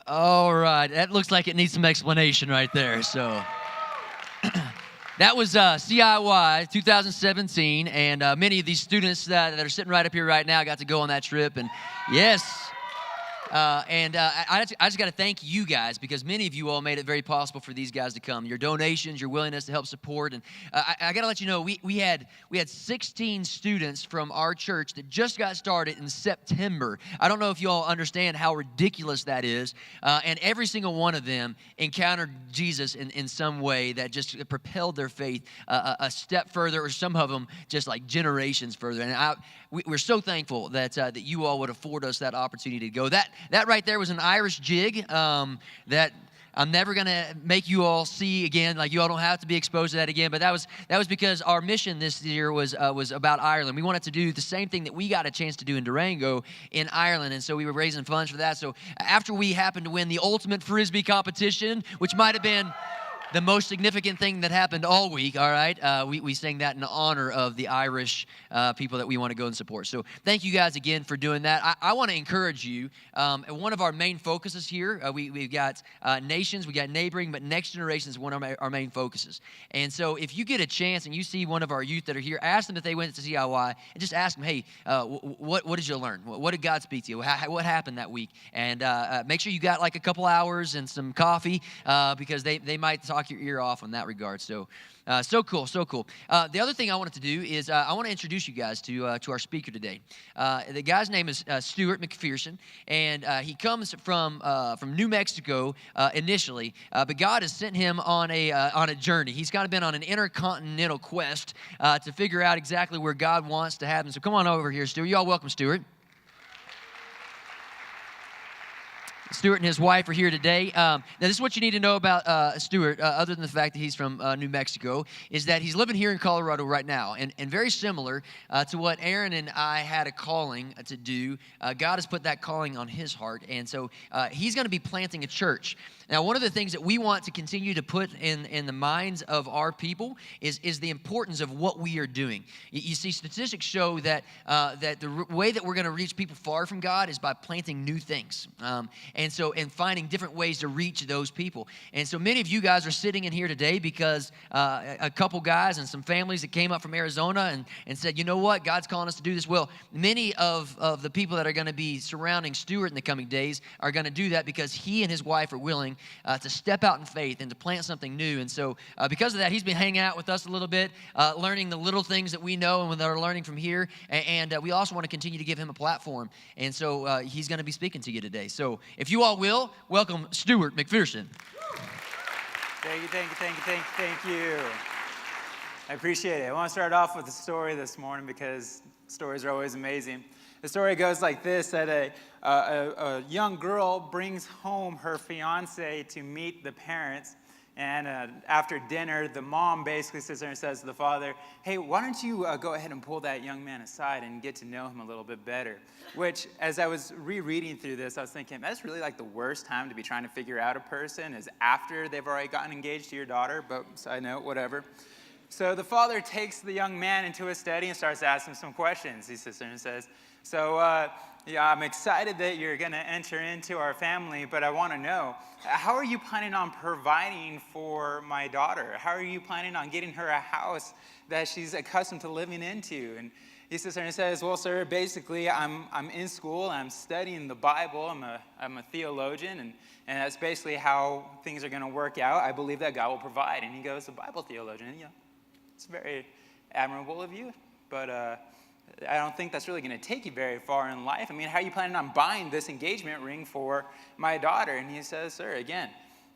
All right, that looks like it needs some explanation right there. So that was CIY 2017, and many of these students that are sitting right up here right now got to go on that trip. And yes. I just got to thank you guys, because many of you all made it very possible for these guys to come. Your donations, your willingness to help support, and I got to let you know we had 16 students from our church that just got started in September. I don't know if you all understand how ridiculous that is, and every single one of them encountered Jesus in some way that just propelled their faith a step further, or some of them just like generations further. And we're so thankful that you all would afford us that opportunity to go. That right there was an Irish jig that I'm never going to make you all see again. Like, you all don't have to be exposed to that again. But that was because our mission this year was about Ireland. We wanted to do the same thing that we got a chance to do in Durango in Ireland. And so we were raising funds for that. So after we happened to win the ultimate Frisbee competition, which might have been the most significant thing that happened all week, all right? We sang that in honor of the Irish people that we want to go and support. So thank you guys again for doing that. I want to encourage you. One of our main focuses here, we've got nations, we got neighboring, but next generation is one of our main focuses. And so if you get a chance and you see one of our youth that are here, ask them if they went to CIY, and just ask them, hey, what did you learn? What did God speak to you? What happened that week? And make sure you got like a couple hours and some coffee, because they might talk your ear off in that regard. So cool. The other thing I wanted to do is I want to introduce you guys to our speaker today. The guy's name is Stuart McPherson, and he comes from New Mexico initially, but God has sent him on a journey. He's kind of been on an intercontinental quest to figure out exactly where God wants to have him. So come on over here, Stuart. You all welcome Stuart. Stuart and his wife are here today. Now, this is what you need to know about Stuart, other than the fact that he's from New Mexico, is that he's living here in Colorado right now. And very similar to what Aaron and I had a calling to do, God has put that calling on his heart. And so he's going to be planting a church. Now, one of the things that we want to continue to put in the minds of our people is the importance of what we are doing. You see, statistics show that the way that we're going to reach people far from God is by planting new things. And finding different ways to reach those people. And so many of you guys are sitting in here today because a couple guys and some families that came up from Arizona and said, you know what, God's calling us to do this. Well, many of the people that are going to be surrounding Stuart in the coming days are going to do that because he and his wife are willing to step out in faith and to plant something new. And so because of that, he's been hanging out with us a little bit, learning the little things that we know and that are learning from here. And we also want to continue to give him a platform. And so he's going to be speaking to you today. So if you all will, welcome Stuart McPherson. Thank you. I appreciate it. I want to start off with a story this morning because stories are always amazing. The story goes like this, that a young girl brings home her fiance to meet the parents. And after dinner, the mom basically sits there and says to the father, hey, why don't you go ahead and pull that young man aside and get to know him a little bit better? Which, as I was rereading through this, I was thinking, that's really like the worst time to be trying to figure out a person is after they've already gotten engaged to your daughter, but side note, whatever. So the father takes the young man into his study and starts asking him some questions. He sits there and says, yeah, I'm excited that you're going to enter into our family, but I want to know, how are you planning on providing for my daughter? How are you planning on getting her a house that she's accustomed to living into? And he sits there and says, well, sir, basically, I'm in school, I'm studying the Bible, I'm a theologian, and that's basically how things are going to work out. I believe that God will provide. And he goes, a Bible theologian, and, it's very admirable of you, but I don't think that's really going to take you very far in life. I mean, how are you planning on buying this engagement ring for my daughter? And he says, sir, again,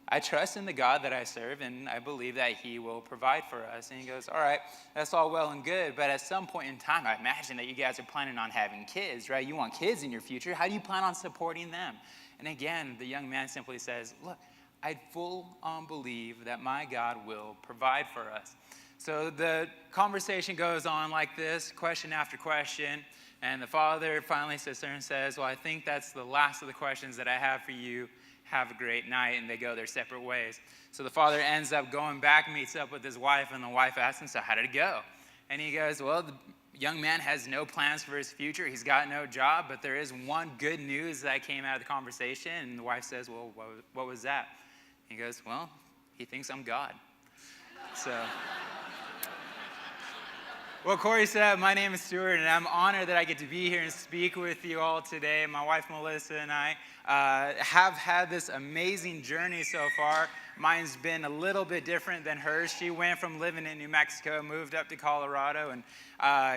I trust in the God that I serve, and I believe that he will provide for us. And he goes, all right, that's all well and good, but at some point in time, I imagine that you guys are planning on having kids, right? You want kids in your future. How do you plan on supporting them? And again, the young man simply says, look, I full on believe that my God will provide for us. So the conversation goes on like this, question after question, and the father finally sits there and says, well, I think that's the last of the questions that I have for you. Have a great night, and they go their separate ways. So the father ends up going back, meets up with his wife, and the wife asks him, so how did it go? And he goes, well, young man has no plans for his future. He's got no job, but there is one good news that came out of the conversation. And the wife says, well, what was that? He goes, well, he thinks I'm God. So, well, Corey said, my name is Stuart, and I'm honored that I get to be here and speak with you all today. My wife, Melissa, and I have had this amazing journey so far. Mine's been a little bit different than hers. She went from living in New Mexico, moved up to Colorado, and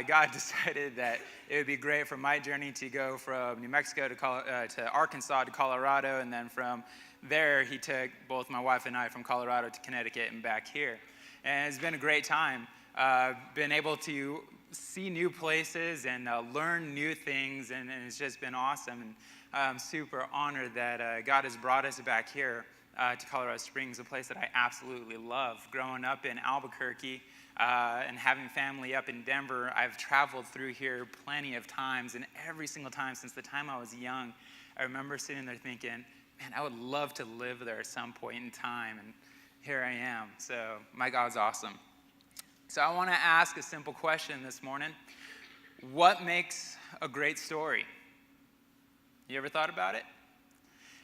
God decided that it would be great for my journey to go from New Mexico to Arkansas to Colorado, and then from there, he took both my wife and I from Colorado to Connecticut and back here. And it's been a great time. Been able to see new places and learn new things, and it's just been awesome. And I'm super honored that God has brought us back here to Colorado Springs, a place that I absolutely love. Growing up in Albuquerque and having family up in Denver, I've traveled through here plenty of times, and every single time since the time I was young, I remember sitting there thinking, man, I would love to live there at some point in time, and here I am. So my God's awesome. So I want to ask a simple question this morning. What makes a great story? You ever thought about it?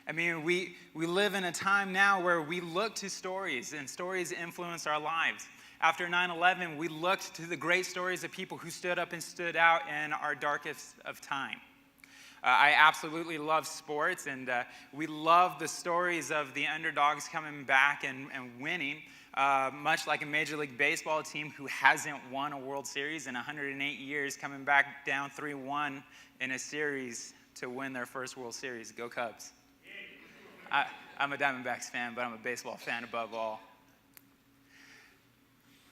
I mean, we live in a time now where we look to stories, and stories influence our lives. After 9/11, we looked to the great stories of people who stood up and stood out in our darkest of time. I absolutely love sports, and we love the stories of the underdogs coming back and winning, much like a Major League Baseball team who hasn't won a World Series in 108 years, coming back down 3-1 in a series to win their first World Series. Go Cubs. I'm a Diamondbacks fan, but I'm a baseball fan above all.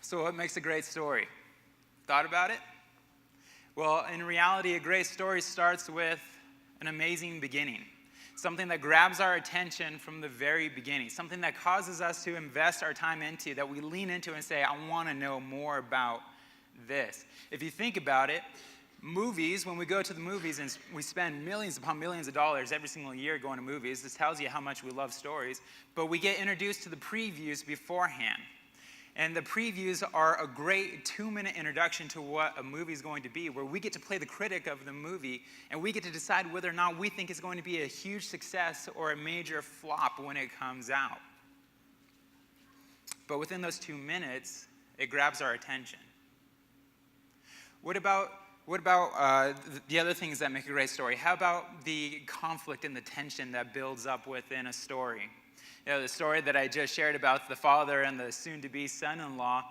So what makes a great story? Thought about it? Well, in reality, a great story starts with an amazing beginning. Something that grabs our attention from the very beginning. Something that causes us to invest our time into, that we lean into and say, I want to know more about this. If you think about it, movies, when we go to the movies and we spend millions upon millions of dollars every single year going to movies, this tells you how much we love stories, but we get introduced to the previews beforehand. And the previews are a great 2-minute introduction to what a movie is going to be, where we get to play the critic of the movie, and we get to decide whether or not we think it's going to be a huge success or a major flop when it comes out. But within those 2 minutes, it grabs our attention. What about the other things that make a great story? How about the conflict and the tension that builds up within a story? You know, the story that I just shared about the father and the soon-to-be son-in-law,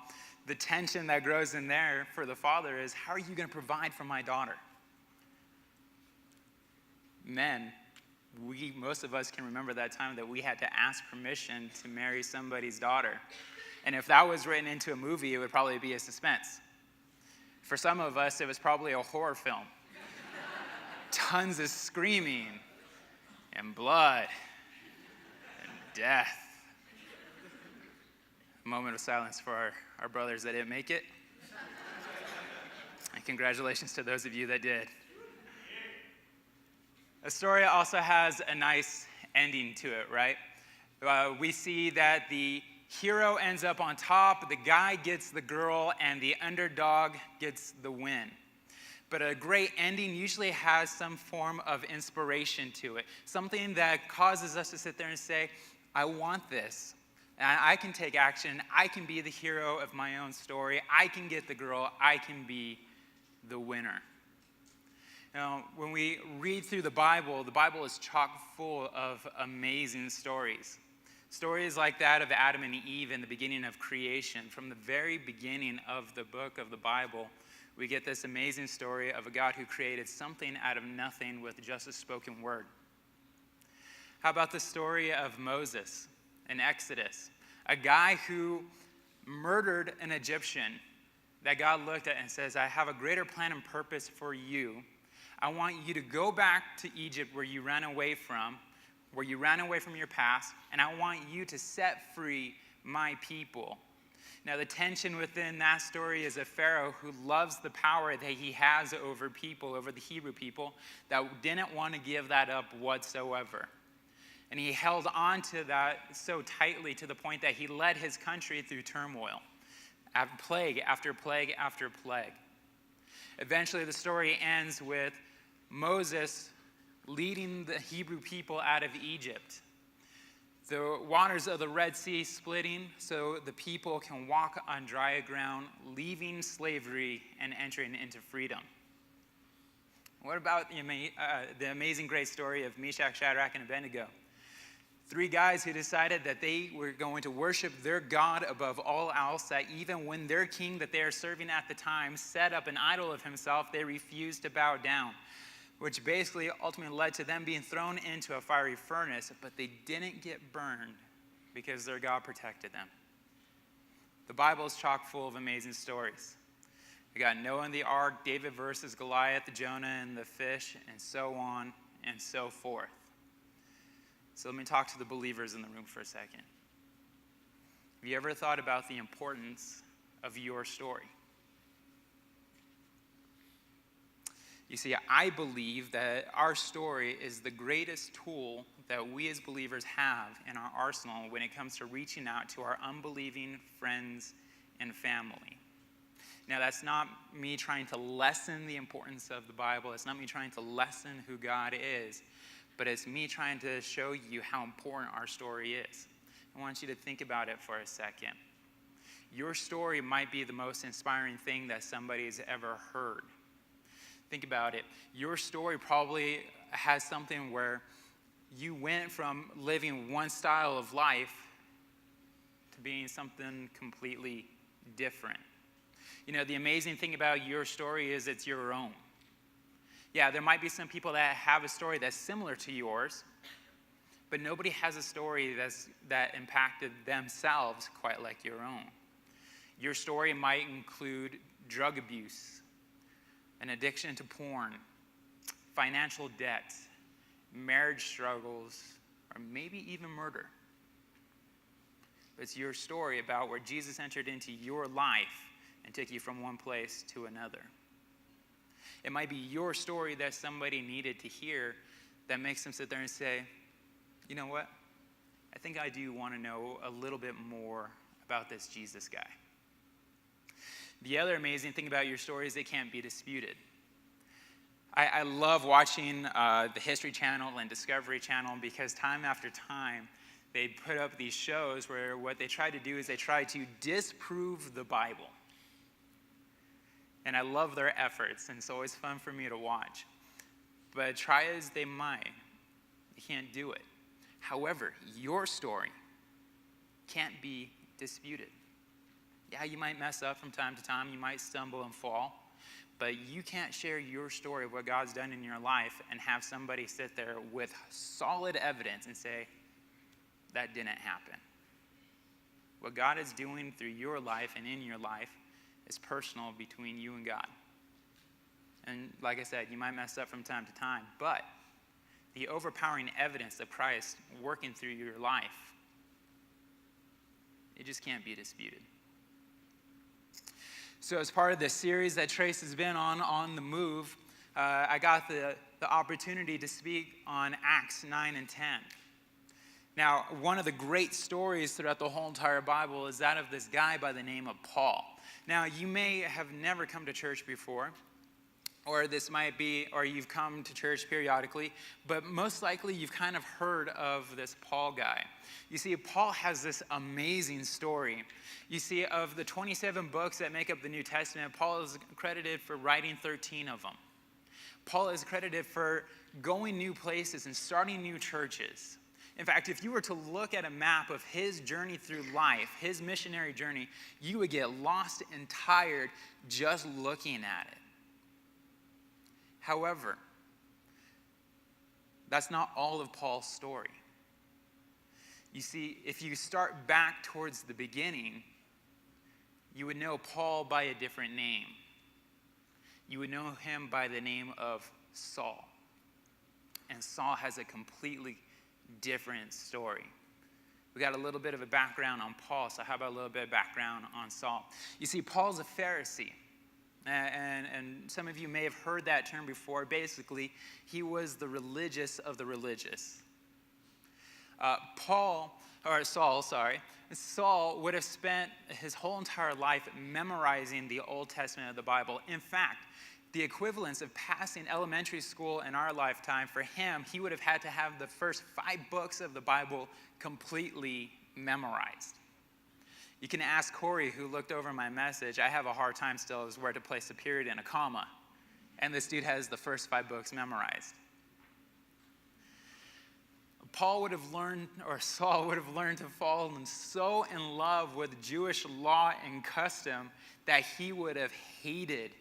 the tension that grows in there for the father is, how are you going to provide for my daughter? Men, most of us can remember that time that we had to ask permission to marry somebody's daughter. And if that was written into a movie, it would probably be a suspense. For some of us, it was probably a horror film. Tons of screaming and blood. Death. A moment of silence for our brothers that didn't make it. And congratulations to those of you that did. A story also has a nice ending to it, right? We see that the hero ends up on top, the guy gets the girl, and the underdog gets the win. But a great ending usually has some form of inspiration to it, something that causes us to sit there and say, I want this, and I can take action. I can be the hero of my own story. I can get the girl. I can be the winner. Now, when we read through the Bible is chock full of amazing stories. Stories like that of Adam and Eve in the beginning of creation. From the very beginning of the book of the Bible, we get this amazing story of a God who created something out of nothing with just a spoken word. How about the story of Moses in Exodus? A guy who murdered an Egyptian that God looked at and says, I have a greater plan and purpose for you. I want you to go back to Egypt where you ran away from your past, and I want you to set free my people. Now, the tension within that story is a Pharaoh who loves the power that he has over people, over the Hebrew people, that didn't want to give that up whatsoever. And he held on to that so tightly to the point that he led his country through turmoil, plague after plague after plague. Eventually, the story ends with Moses leading the Hebrew people out of Egypt. The waters of the Red Sea splitting so the people can walk on dry ground, leaving slavery and entering into freedom. What about the amazing great story of Meshach, Shadrach, and Abednego? 3 guys who decided that they were going to worship their God above all else, that even when their king that they are serving at the time set up an idol of himself, they refused to bow down, which basically ultimately led to them being thrown into a fiery furnace, but they didn't get burned because their God protected them. The Bible is chock full of amazing stories. We got Noah and the ark, David versus Goliath, Jonah and the fish, and so on and so forth. So let me talk to the believers in the room for a second. Have you ever thought about the importance of your story? You see, I believe that our story is the greatest tool that we as believers have in our arsenal when it comes to reaching out to our unbelieving friends and family. Now, that's not me trying to lessen the importance of the Bible. It's not me trying to lessen who God is, but it's me trying to show you how important our story is. I want you to think about it for a second. Your story might be the most inspiring thing that somebody's ever heard. Think about it. Your story probably has something where you went from living one style of life to being something completely different. You know, the amazing thing about your story is it's your own. Yeah, there might be some people that have a story that's similar to yours, but nobody has a story that impacted themselves quite like your own. Your story might include drug abuse, an addiction to porn, financial debt, marriage struggles, or maybe even murder. It's your story about where Jesus entered into your life and took you from one place to another. It might be your story that somebody needed to hear that makes them sit there and say, you know what? I think I do want to know a little bit more about this Jesus guy. The other amazing thing about your story is it can't be disputed. I love watching the History Channel and Discovery Channel because time after time, they put up these shows where what they try to do is they try to disprove the Bible. And I love their efforts, and it's always fun for me to watch. But try as they might, they can't do it. However, your story can't be disputed. Yeah, you might mess up from time to time, you might stumble and fall, but you can't share your story of what God's done in your life and have somebody sit there with solid evidence and say, that didn't happen. What God is doing through your life and in your life is personal between you and God. And like I said, you might mess up from time to time, but the overpowering evidence of Christ working through your life, it just can't be disputed. So as part of the series that Trace has been on the move, I got the opportunity to speak on Acts 9 and 10. Now, one of the great stories throughout the whole entire Bible is that of this guy by the name of Paul. Now, you may have never come to church before, or this might be, or you've come to church periodically, but most likely you've kind of heard of this Paul guy. You see, Paul has this amazing story. You see, of the 27 books that make up the New Testament, Paul is credited for writing 13 of them. Paul is credited for going new places and starting new churches. In fact, if you were to look at a map of his journey through life, his missionary journey, you would get lost and tired just looking at it. However, that's not all of Paul's story. You see, if you start back towards the beginning, you would know Paul by a different name. You would know him by the name of Saul. And Saul has a completely different story. We got a little bit of a background on Paul, so how about a little bit of background on Saul? You see, Paul's a Pharisee. And some of you may have heard that term before. Basically, he was the religious of the religious. Saul would have spent his whole entire life memorizing the Old Testament of the Bible. In fact, the equivalence of passing elementary school in our lifetime, for him, he would have had to have the first 5 books of the Bible completely memorized. You can ask Corey, who looked over my message. I have a hard time still as where to place a period and a comma. And this dude has the first 5 books memorized. Saul would have learned to fall so in love with Jewish law and custom that he would have hated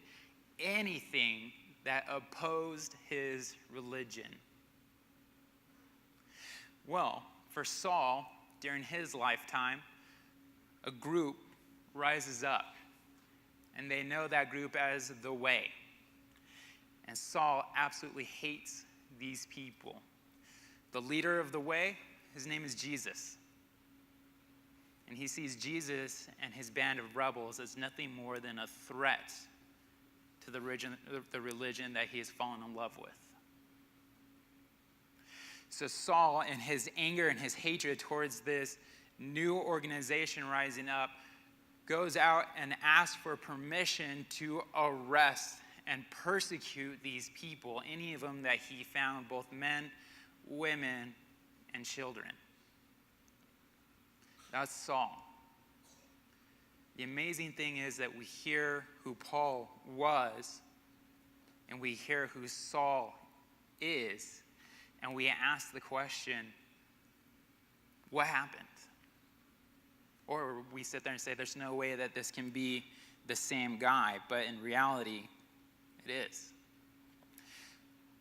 anything that opposed his religion. Well, for Saul, during his lifetime, a group rises up, and they know that group as the Way. And Saul absolutely hates these people. The leader of the Way, his name is Jesus. And he sees Jesus and his band of rebels as nothing more than a threat to the religion that he has fallen in love with. So Saul, in his anger and his hatred towards this new organization rising up, goes out and asks for permission to arrest and persecute these people, any of them that he found, both men, women, and children. That's Saul. The amazing thing is that we hear who Paul was, and we hear who Saul is, and we ask the question, what happened? Or we sit there and say, there's no way that this can be the same guy, but in reality, it is.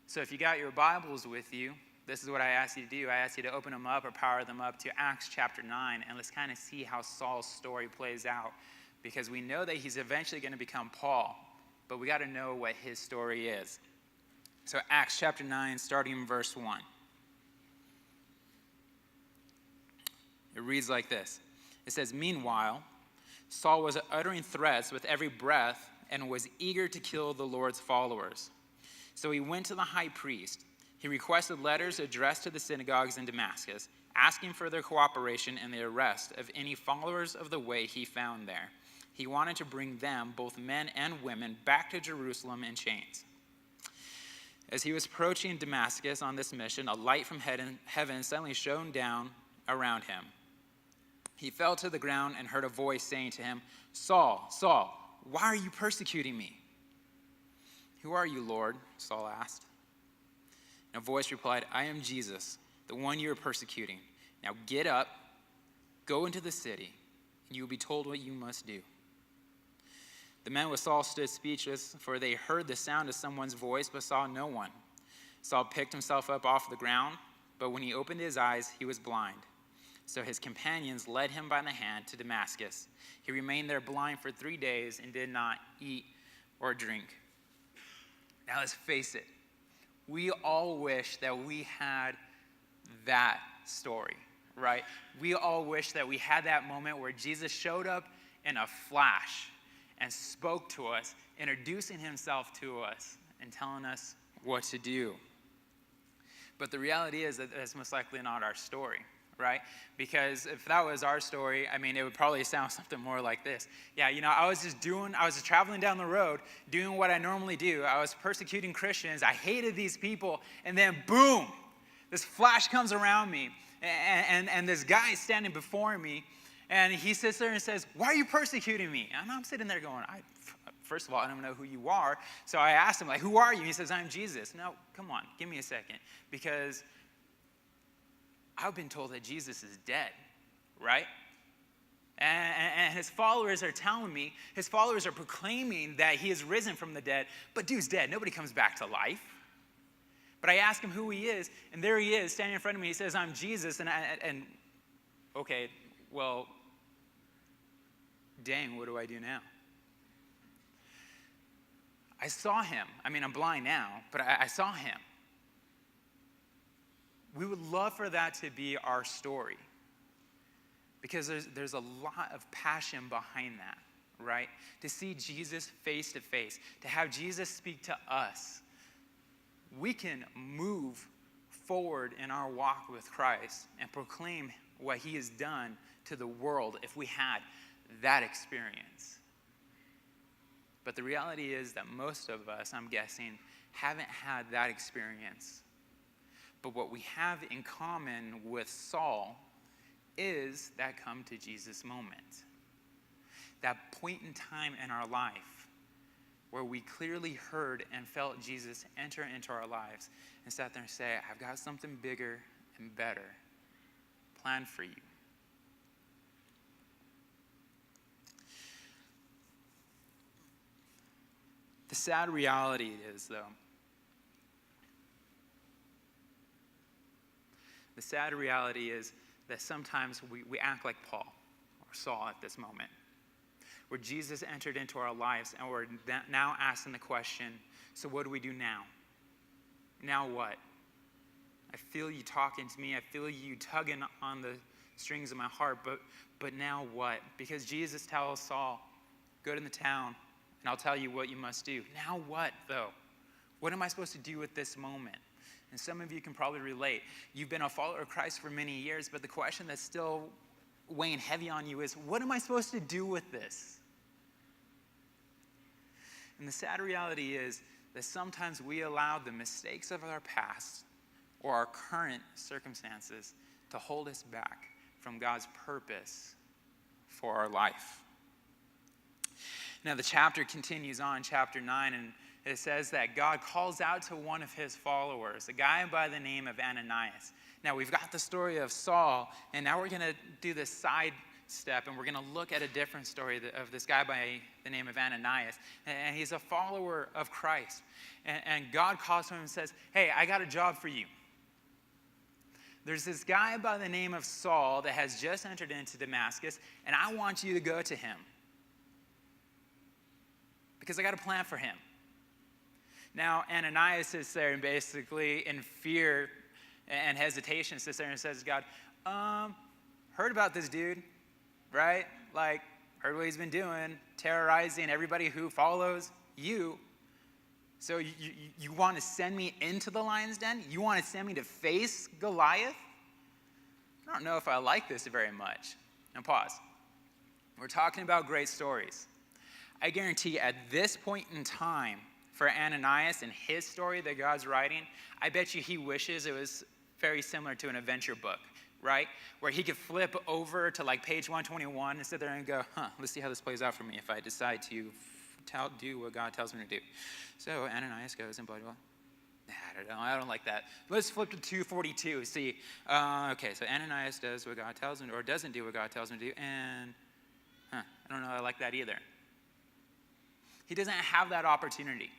So if you got your Bibles with you, this is what I ask you to do. I ask you to open them up or power them up to Acts chapter 9, and let's kind of see how Saul's story plays out, because we know that he's eventually going to become Paul, but we got to know what his story is. So Acts chapter 9, starting in verse 1. It reads like this. It says, "Meanwhile, Saul was uttering threats with every breath and was eager to kill the Lord's followers. So he went to the high priest. He requested letters addressed to the synagogues in Damascus, asking for their cooperation in the arrest of any followers of the Way he found there. He wanted to bring them, both men and women, back to Jerusalem in chains. As he was approaching Damascus on this mission, a light from heaven suddenly shone down around him. He fell to the ground and heard a voice saying to him, 'Saul, Saul, why are you persecuting me?' 'Who are you, Lord?' Saul asked. And a voice replied, 'I am Jesus, the one you are persecuting. Now get up, go into the city, and you will be told what you must do.' The men with Saul stood speechless, for they heard the sound of someone's voice but saw no one. Saul picked himself up off the ground, but when he opened his eyes, he was blind. So his companions led him by the hand to Damascus. He remained there blind for 3 days and did not eat or drink." Now let's face it. We all wish that we had that story, right? We all wish that we had that moment where Jesus showed up in a flash and spoke to us, introducing himself to us and telling us what to do. But the reality is that that's most likely not our story, right? Because if that was our story, I mean, it would probably sound something more like this. Yeah, I was just traveling down the road, doing what I normally do. I was persecuting Christians. I hated these people. And then boom, this flash comes around me. And this guy is standing before me. And he sits there and says, "Why are you persecuting me?" And I'm sitting there going, first of all, I don't know who you are. So I asked him, "Who are you?" He says, "I'm Jesus." No, come on, give me a second. Because I've been told that Jesus is dead, right? And his followers are telling me, his followers are proclaiming that he is risen from the dead, but dude's dead. Nobody comes back to life. But I ask him who he is, and there he is standing in front of me. He says, "I'm Jesus." And okay, well, dang, what do I do now? I saw him. I mean, I'm blind now, but I saw him. We would love for that to be our story, because there's a lot of passion behind that, right? To see Jesus face to face, to have Jesus speak to us. We can move forward in our walk with Christ and proclaim what he has done to the world if we had that experience. But the reality is that most of us, I'm guessing, haven't had that experience. But what we have in common with Saul is that come to Jesus moment. That point in time in our life where we clearly heard and felt Jesus enter into our lives and sat there and say, I've got something bigger and better planned for you. The sad reality is, though, that sometimes we act like Paul or Saul at this moment, where Jesus entered into our lives and we're now asking the question, so what do we do now? Now what? I feel you talking to me. I feel you tugging on the strings of my heart, but now what? Because Jesus tells Saul, go to the town and I'll tell you what you must do. Now what, though? What am I supposed to do with this moment? And some of you can probably relate. You've been a follower of Christ for many years, but the question that's still weighing heavy on you is, what am I supposed to do with this? And the sad reality is that sometimes we allow the mistakes of our past or our current circumstances to hold us back from God's purpose for our life. Now, the chapter continues on, chapter 9, and it says that God calls out to one of his followers, a guy by the name of Ananias. Now, we've got the story of Saul, and now we're going to do this side step, and we're going to look at a different story of this guy by the name of Ananias. And he's a follower of Christ. And God calls to him and says, hey, I got a job for you. There's this guy by the name of Saul that has just entered into Damascus, and I want you to go to him, because I got a plan for him. Now, Ananias sits there and basically in fear and hesitation sits there and says to God, heard about this dude, right? Like, heard what he's been doing, terrorizing everybody who follows you. So you want to send me into the lion's den? You want to send me to face Goliath? I don't know if I like this very much. Now pause. We're talking about great stories. I guarantee at this point in time, for Ananias and his story that God's writing, I bet you he wishes it was very similar to an adventure book, right? Where he could flip over to like page 121 and sit there and go, let's see how this plays out for me if I decide to do what God tells me to do. So Ananias goes and blah, blah, blah. I don't like that. Let's flip to 242. See, okay, so Ananias does what God tells him, or doesn't do what God tells him to do, and I don't know I like that either. He doesn't have that opportunity.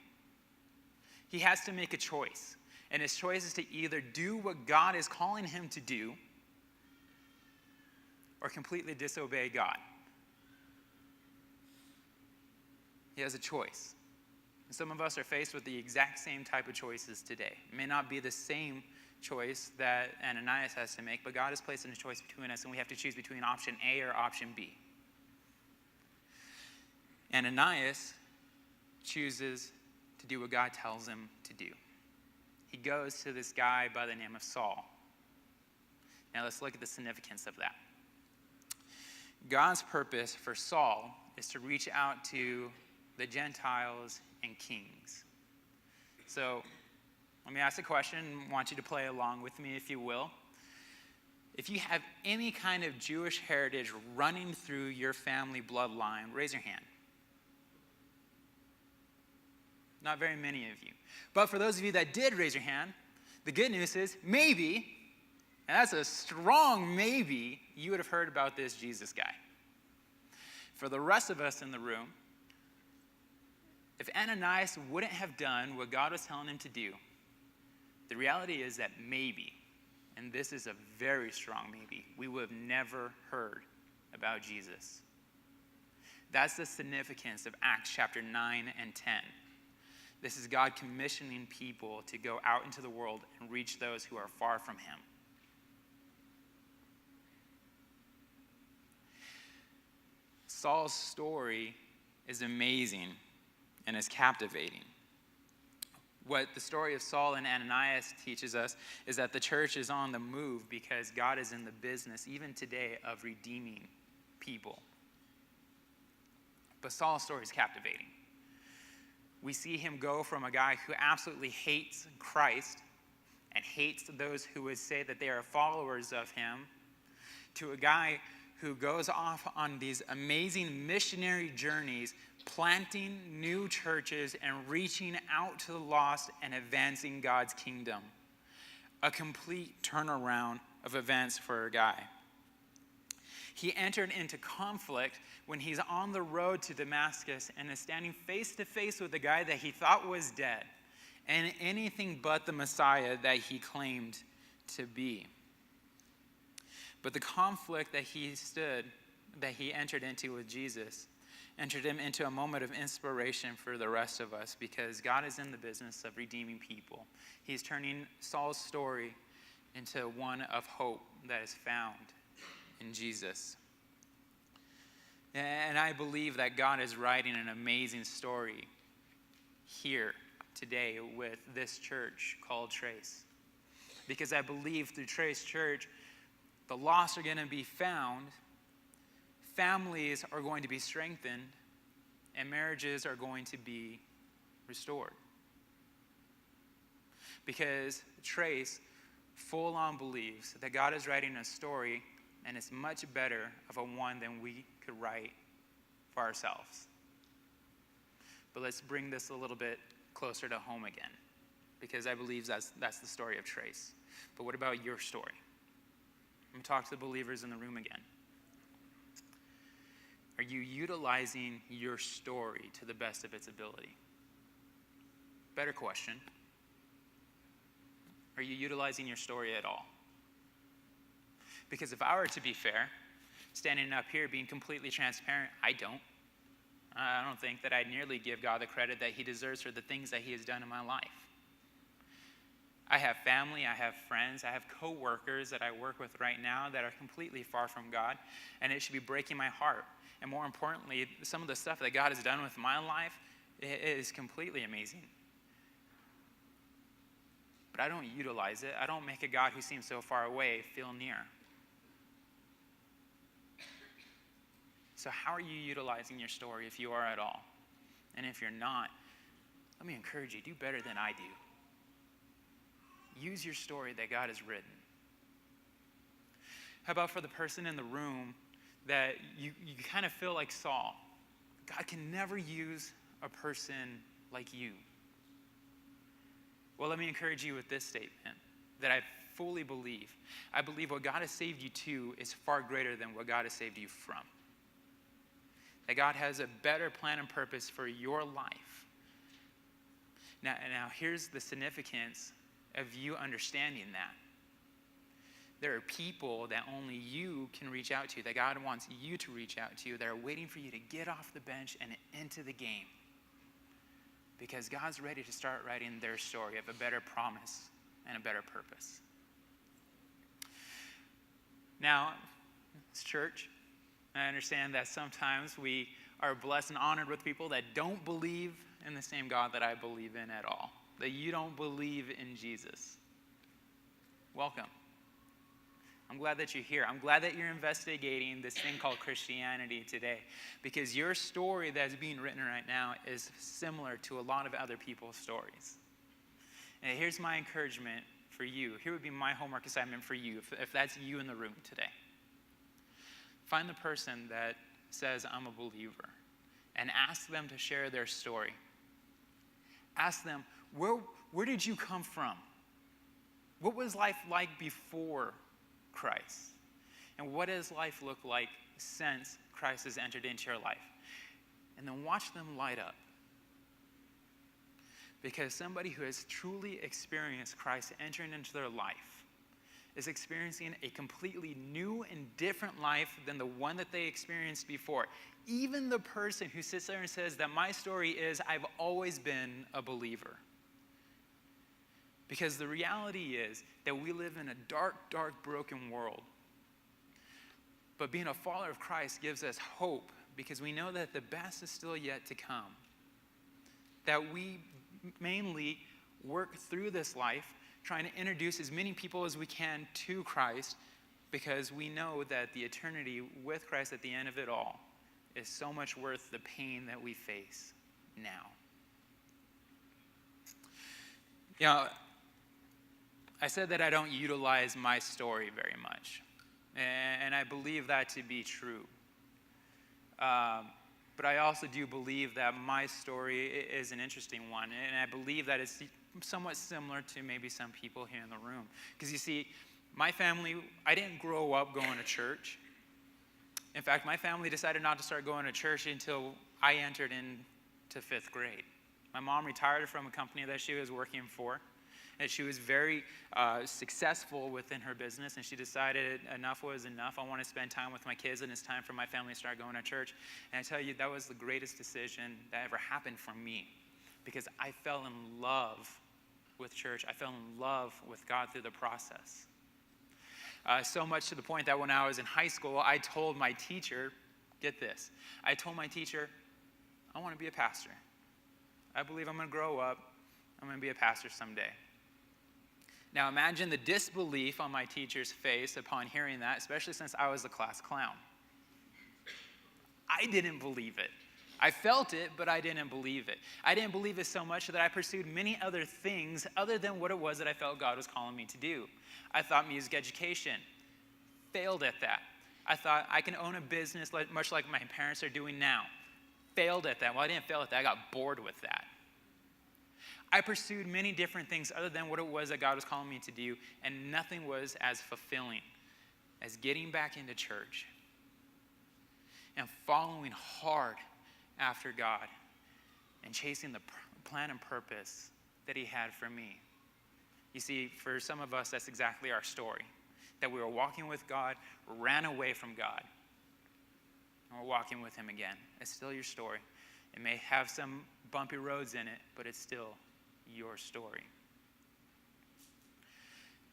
He has to make a choice. And his choice is to either do what God is calling him to do or completely disobey God. He has a choice. And some of us are faced with the exact same type of choices today. It may not be the same choice that Ananias has to make, but God has placed in a choice between us, and we have to choose between option A or option B. Ananias chooses to do what God tells him to do. He goes to this guy by the name of Saul. Now let's look at the significance of that. God's purpose for Saul is to reach out to the Gentiles and kings. So let me ask a question. I want you to play along with me, if you will. If you have any kind of Jewish heritage running through your family bloodline, raise your hand. Not very many of you. But for those of you that did raise your hand, the good news is maybe, and that's a strong maybe, you would have heard about this Jesus guy. For the rest of us in the room, if Ananias wouldn't have done what God was telling him to do, the reality is that maybe, and this is a very strong maybe, we would have never heard about Jesus. That's the significance of Acts chapter 9 and 10. This is God commissioning people to go out into the world and reach those who are far from him. Saul's story is amazing and is captivating. What the story of Saul and Ananias teaches us is that the church is on the move because God is in the business, even today, of redeeming people. But Saul's story is captivating. we see him go from a guy who absolutely hates Christ and hates those who would say that they are followers of him, to a guy who goes off on these amazing missionary journeys, planting new churches and reaching out to the lost and advancing God's kingdom. A complete turnaround of events for a guy. He entered into conflict when he's on the road to Damascus and is standing face to face with a guy that he thought was dead and anything but the Messiah that he claimed to be. But the conflict that he entered into with Jesus entered him into a moment of inspiration for the rest of us, because God is in the business of redeeming people. He's turning Saul's story into one of hope that is found in Jesus. And I believe that God is writing an amazing story here today with this church called Trace. Because I believe through Trace Church, the lost are going to be found, families are going to be strengthened, and marriages are going to be restored. Because Trace full on believes that God is writing a story, and it's much better of a one than we could write for ourselves. But let's bring this a little bit closer to home again, because I believe that's the story of Trace. But what about your story? I'm going to talk to the believers in the room again. Are you utilizing your story to the best of its ability? Better question. Are you utilizing your story at all? Because if I were to be fair, standing up here being completely transparent, I don't think that I nearly give God the credit that he deserves for the things that he has done in my life. I have family, I have friends, I have co-workers that I work with right now that are completely far from God, and it should be breaking my heart. And more importantly, some of the stuff that God has done with my life is completely amazing. But I don't utilize it. I don't make a God who seems so far away feel near. So how are you utilizing your story if you are at all? And if you're not, let me encourage you, do better than I do. Use your story that God has written. How about for the person in the room that you kind of feel like Saul? God can never use a person like you. Well, let me encourage you with this statement that I fully believe. I believe what God has saved you to is far greater than what God has saved you from. That God has a better plan and purpose for your life. Now here's the significance of you understanding that. There are people that only you can reach out to, that God wants you to reach out to, that are waiting for you to get off the bench and into the game. Because God's ready to start writing their story of a better promise and a better purpose. Now, as church, I understand that sometimes we are blessed and honored with people that don't believe in the same God that I believe in at all. That you don't believe in Jesus. Welcome. I'm glad that you're here. I'm glad that you're investigating this thing called Christianity today, because your story that's being written right now is similar to a lot of other people's stories. And here's my encouragement for you. Here would be my homework assignment for you, if that's you in the room today. Find the person that says, I'm a believer, and ask them to share their story. Ask them, where did you come from? What was life like before Christ? And what does life look like since Christ has entered into your life? And then watch them light up. Because somebody who has truly experienced Christ entering into their life is experiencing a completely new and different life than the one that they experienced before. Even the person who sits there and says that my story is, I've always been a believer. Because the reality is that we live in a dark, dark, broken world. But being a follower of Christ gives us hope, because we know that the best is still yet to come. That we mainly work through this life trying to introduce as many people as we can to Christ, because we know that the eternity with Christ at the end of it all is so much worth the pain that we face now. You know, I said that I don't utilize my story very much, and I believe that to be true. But I also do believe that my story is an interesting one, and I believe that it's somewhat similar to maybe some people here in the room. Because you see, my family, I didn't grow up going to church. In fact, my family decided not to start going to church until I entered into 5th grade. My mom retired from a company that she was working for, and she was very successful within her business, and she decided enough was enough. I want to spend time with my kids, and it's time for my family to start going to church. And I tell you, that was the greatest decision that ever happened for me, because I fell in love with church. I fell in love with God through the process. So much to the point that when I was in high school, I told my teacher, get this, I told my teacher, I want to be a pastor. I believe I'm going to grow up. I'm going to be a pastor someday. Now imagine the disbelief on my teacher's face upon hearing that, especially since I was the class clown. I didn't believe it. I felt it, but I didn't believe it. I didn't believe it so much that I pursued many other things other than what it was that I felt God was calling me to do. I thought music education. Failed at that. I thought I can own a business much like my parents are doing now. Failed at that. Well, I didn't fail at that. I got bored with that. I pursued many different things other than what it was that God was calling me to do, and nothing was as fulfilling as getting back into church and following hard after God and chasing the plan and purpose that he had for me. You see, for some of us, that's exactly our story, that we were walking with God, ran away from God, and we're walking with him again. It's still your story. It may have some bumpy roads in it, but it's still your story.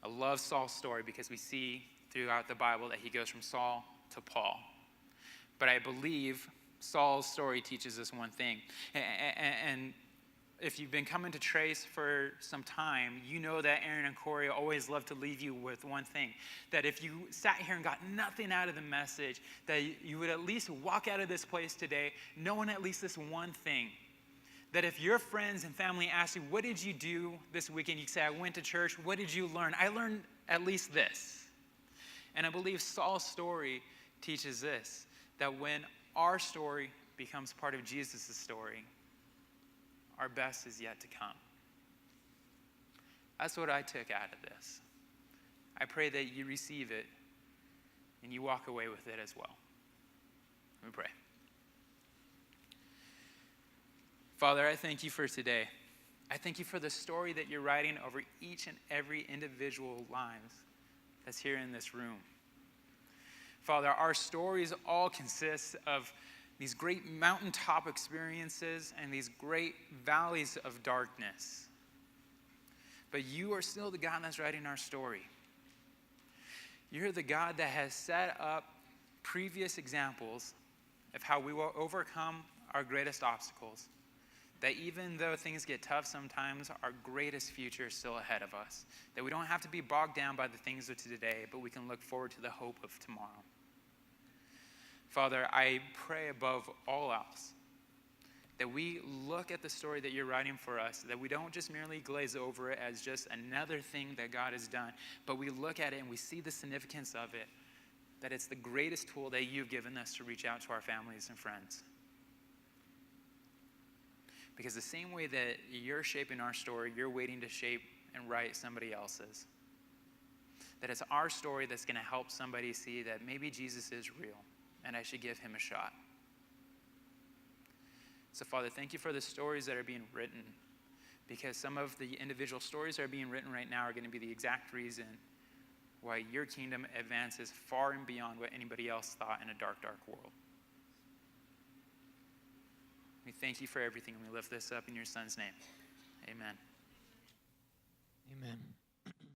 I love Saul's story because we see throughout the Bible that he goes from Saul to Paul. But I believe Saul's story teaches us one thing. And if you've been coming to Trace for some time, you know that Aaron and Corey always love to leave you with one thing. That if you sat here and got nothing out of the message, that you would at least walk out of this place today knowing at least this one thing. That if your friends and family ask you, what did you do this weekend? You say, I went to church. What did you learn? I learned at least this. And I believe Saul's story teaches this, that when our story becomes part of Jesus' story, our best is yet to come. That's what I took out of this. I pray that you receive it and you walk away with it as well. Let me pray. Father, I thank you for today. I thank you for the story that you're writing over each and every individual lives that's here in this room. Father, our stories all consist of these great mountaintop experiences and these great valleys of darkness. But you are still the God that's writing our story. You're the God that has set up previous examples of how we will overcome our greatest obstacles. That even though things get tough sometimes, our greatest future is still ahead of us. That we don't have to be bogged down by the things of today, but we can look forward to the hope of tomorrow. Father, I pray above all else that we look at the story that you're writing for us, that we don't just merely glaze over it as just another thing that God has done, but we look at it and we see the significance of it, that it's the greatest tool that you've given us to reach out to our families and friends. Because the same way that you're shaping our story, you're waiting to shape and write somebody else's. That it's our story that's going to help somebody see that maybe Jesus is real and I should give him a shot. So, Father, thank you for the stories that are being written, because some of the individual stories that are being written right now are going to be the exact reason why your kingdom advances far and beyond what anybody else thought in a dark, dark world. We thank you for everything, and we lift this up in your Son's name. Amen. Amen.